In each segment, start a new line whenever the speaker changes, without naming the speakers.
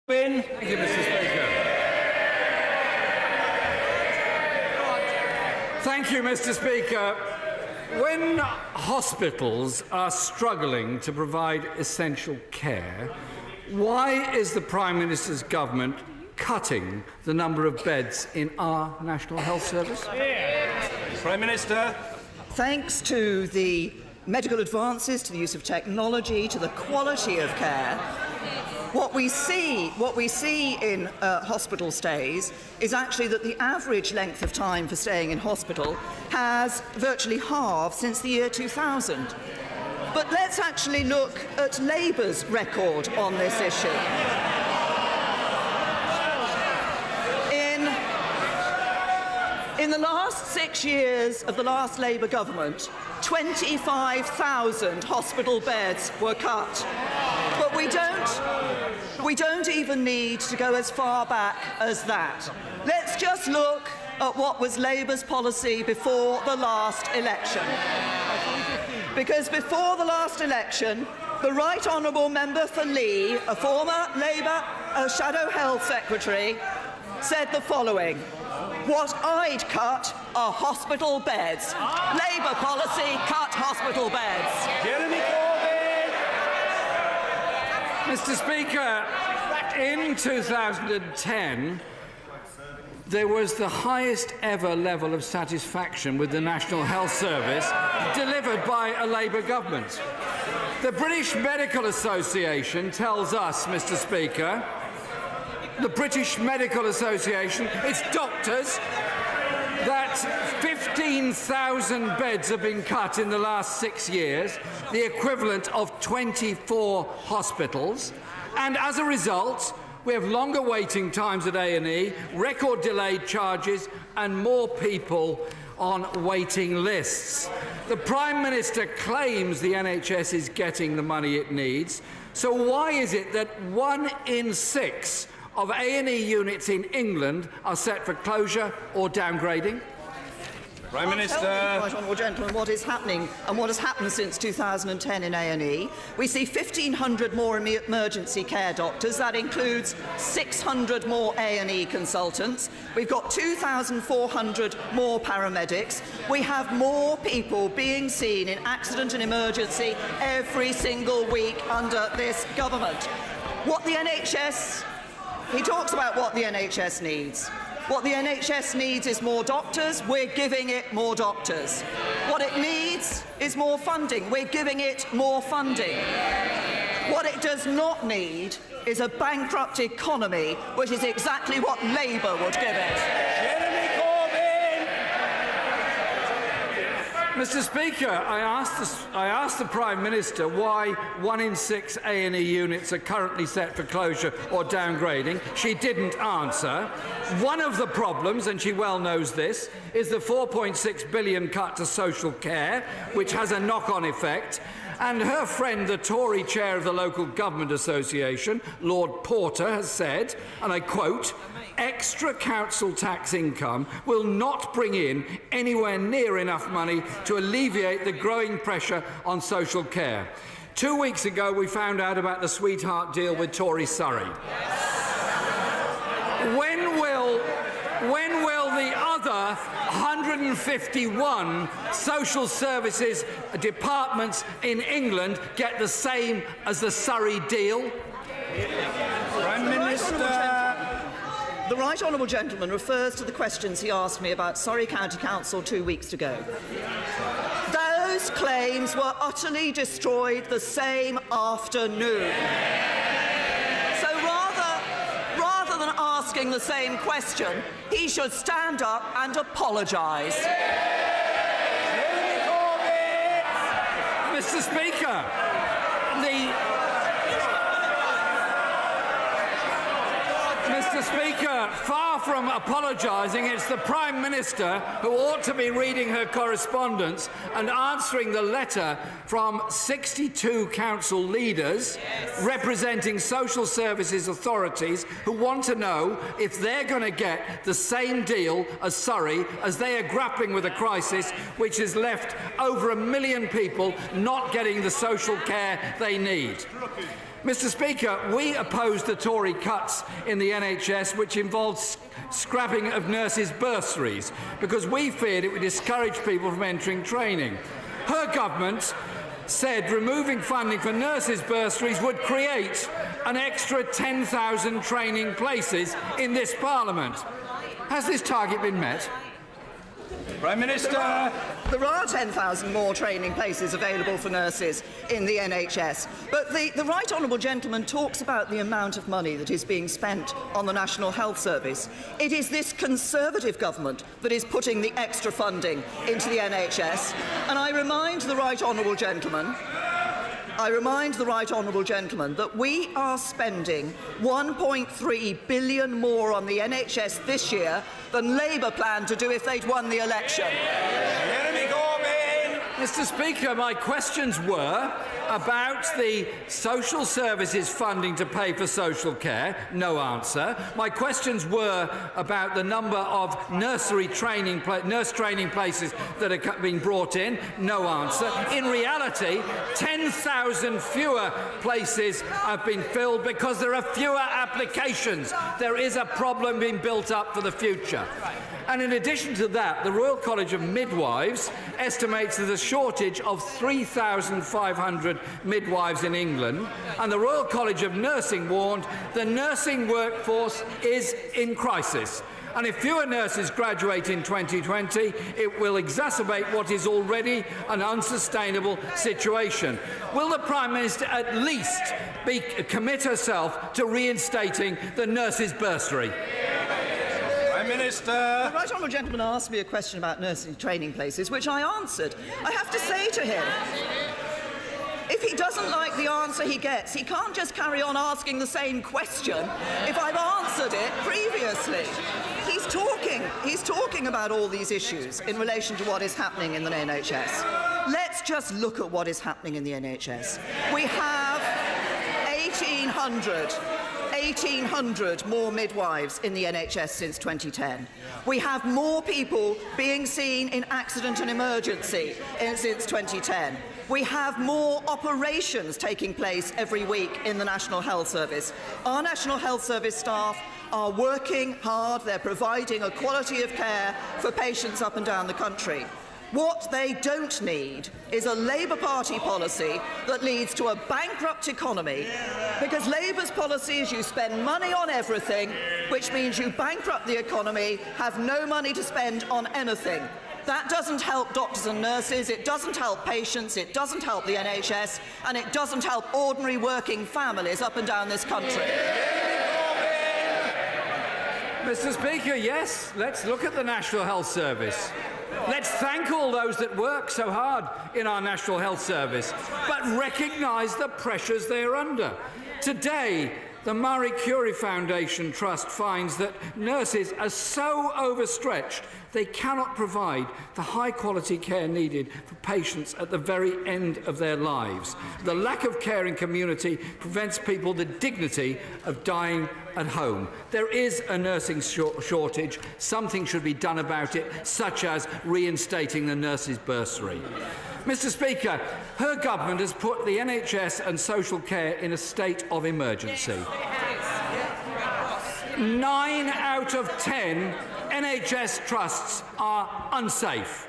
Thank you, Mr. Speaker. Thank you, Mr. Speaker. When hospitals are struggling to provide essential care, why is the Prime Minister's government cutting the number of beds in our National Health Service?
Prime Minister.
Thanks to the medical advances, to the use of technology, to the quality of care, what we see in hospital stays is actually that the average length of time for staying in hospital has virtually halved since the year 2000. But let's actually look at Labour's record on this issue. In the last 6 years of the last Labour government, 25,000 hospital beds were cut. But we don't even need to go as far back as that. Let's just look at what was Labour's policy before the last election. Because before the last election, the Right Honourable Member for Lee, a former Labour Shadow Health Secretary, said the following: "What I'd cut are hospital beds." Labour policy cut hospital beds.
Jeremy Corbyn.
Mr. Speaker, in 2010, there was the highest ever level of satisfaction with the National Health Service delivered by a Labour government. The British Medical Association tells us, Mr. Speaker, the British Medical Association, its doctors, that 15,000 beds have been cut in the last 6 years, the equivalent of 24 hospitals, and as a result, we have longer waiting times at A&E, record delayed charges, and more people on waiting lists. The Prime Minister claims the NHS is getting the money it needs, so why is it that 1 in 6 of A&E units in England are set for closure or downgrading?
Prime Minister.
Right Honourable Gentleman, what is happening and what has happened since 2010 in A&E. We see 1,500 more emergency care doctors. That includes 600 more A&E consultants. We've got 2,400 more paramedics. We have more people being seen in accident and emergency every single week under this government. What the NHS... He talks about what the NHS needs. What the NHS needs is more doctors. We're giving it more doctors. What it needs is more funding. We're giving it more funding. What it does not need is a bankrupt economy, which is exactly what Labour would give it.
Jeremy Corbyn.
Mr. Speaker, I asked the Prime Minister why 1 in 6 A&E units are currently set for closure or downgrading. She didn't answer. One of the problems, and she well knows this, is the £4.6 billion cut to social care, which has a knock-on effect. And her friend, the Tory chair of the Local Government Association, Lord Porter, has said, and I quote, "Extra council tax income will not bring in anywhere near enough money to alleviate the growing pressure on social care." 2 weeks ago, we found out about the sweetheart deal with Tory Surrey. When will the other 151 social services departments in England get the same as the Surrey deal?
Prime Minister.
The Right Honourable Gentleman refers to the questions he asked me about Surrey County Council 2 weeks ago. Those claims were utterly destroyed the same afternoon. So rather than asking the same question, he should stand up and apologise.
Mr. Speaker, Mr. Speaker, far from apologising, it's the Prime Minister who ought to be reading her correspondence and answering the letter from 62 council leaders representing social services authorities who want to know if they're going to get the same deal as Surrey as they are grappling with a crisis which has left over 1 million people not getting the social care they need. Mr. Speaker, we opposed the Tory cuts in the NHS which involved scrapping of nurses' bursaries because we feared it would discourage people from entering training. Her government said removing funding for nurses' bursaries would create an extra 10,000 training places in this Parliament. Has this target been met?
Prime Minister.
There are 10,000 more training places available for nurses in the NHS. But the right honourable gentleman talks about the amount of money that is being spent on the National Health Service. It is this Conservative government that is putting the extra funding into the NHS. And I remind the right honourable gentleman that we are spending £1.3 billion more on the NHS this year than Labour planned to do if they'd won the election.
Jeremy Corbyn.
Mr. Speaker, my questions were about the social services funding to pay for social care. No answer. My questions were about the number of nurse training places that are being brought in. No answer. In reality, 10,000 fewer places have been filled because there are fewer applications. There is a problem being built up for the future. And in addition to that, the Royal College of Midwives estimates there's a shortage of 3,500 midwives in England, and the Royal College of Nursing warned the nursing workforce is in crisis. And if fewer nurses graduate in 2020, it will exacerbate what is already an unsustainable situation. Will the Prime Minister at least commit herself to reinstating the nurses' bursary?
Minister.
The right honourable gentleman asked me a question about nursing training places, which I answered. I have to say to him, if he doesn't like the answer he gets, he can't just carry on asking the same question if I've answered it previously. He's talking about all these issues in relation to what is happening in the NHS. Let's just look at what is happening in the NHS. We have 1,800 more midwives in the NHS since 2010. We have more people being seen in accident and emergency since 2010. We have more operations taking place every week in the National Health Service. Our National Health Service staff are working hard. They're providing a quality of care for patients up and down the country. What they don't need is a Labour Party policy that leads to a bankrupt economy, because Labour's policy is you spend money on everything, which means you bankrupt the economy, have no money to spend on anything. That doesn't help doctors and nurses, it doesn't help patients, it doesn't help the NHS, and it doesn't help ordinary working families up and down this country.
Mr. Speaker, yes, let's look at the National Health Service. Let's thank all those that work so hard in our National Health Service, but recognise the pressures they are under. Today, the Marie Curie Foundation Trust finds that nurses are so overstretched they cannot provide the high-quality care needed for patients at the very end of their lives. The lack of care in community prevents people the dignity of dying at home. There is a nursing shortage. Something should be done about it, such as reinstating the nurses' bursary. Mr. Speaker, her government has put the NHS and social care in a state of emergency. 9 out of 10 NHS trusts are unsafe.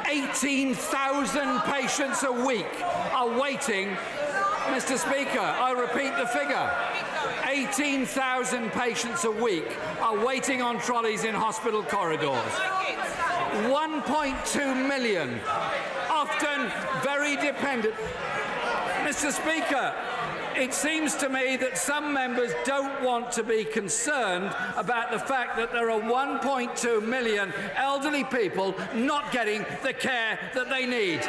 18,000 patients a week are waiting. Mr. Speaker, I repeat the figure. 18,000 patients a week are waiting on trolleys in hospital corridors. 1.2 million, often very dependent. Mr. Speaker, it seems to me that some members don't want to be concerned about the fact that there are 1.2 million elderly people not getting the care that they need.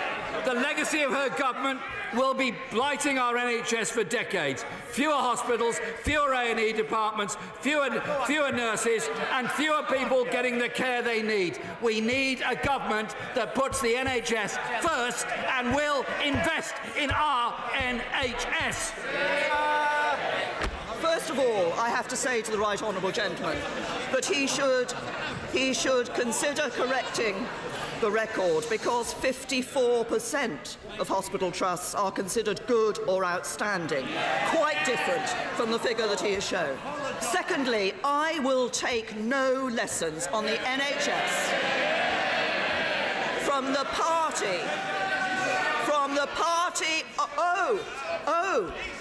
The legacy of her government will be blighting our NHS for decades. Fewer hospitals, fewer A&E departments, fewer nurses and fewer people getting the care they need. We need a government that puts the NHS first and will invest in our NHS.
first of all, I have to say to the right honourable gentleman that he should consider correcting the record, because 54% of hospital trusts are considered good or outstanding, quite different from the figure that he has shown. Secondly, I will take no lessons on the NHS from the party.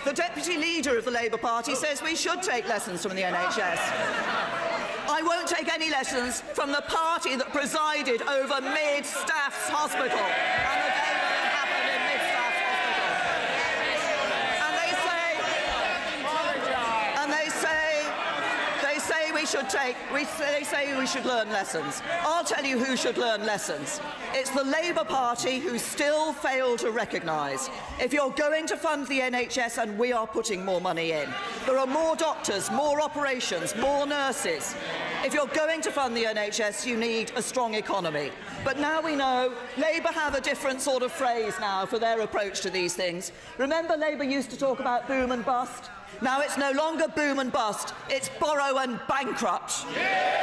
The Deputy Leader of the Labour Party says we should take lessons from the NHS. I won't take any lessons from the party that presided over Mid-Staffs Hospital and the day when it happened in Mid-Staffs Hospital. They say we should learn lessons. I'll tell you who should learn lessons. It's the Labour Party, who still fail to recognise if you're going to fund the NHS, and we are putting more money in, there are more doctors, more operations, more nurses. If you're going to fund the NHS, you need a strong economy. But now we know Labour have a different sort of phrase now for their approach to these things. Remember, Labour used to talk about boom and bust? Now it's no longer boom and bust, it's borrow and bankrupt. Yeah!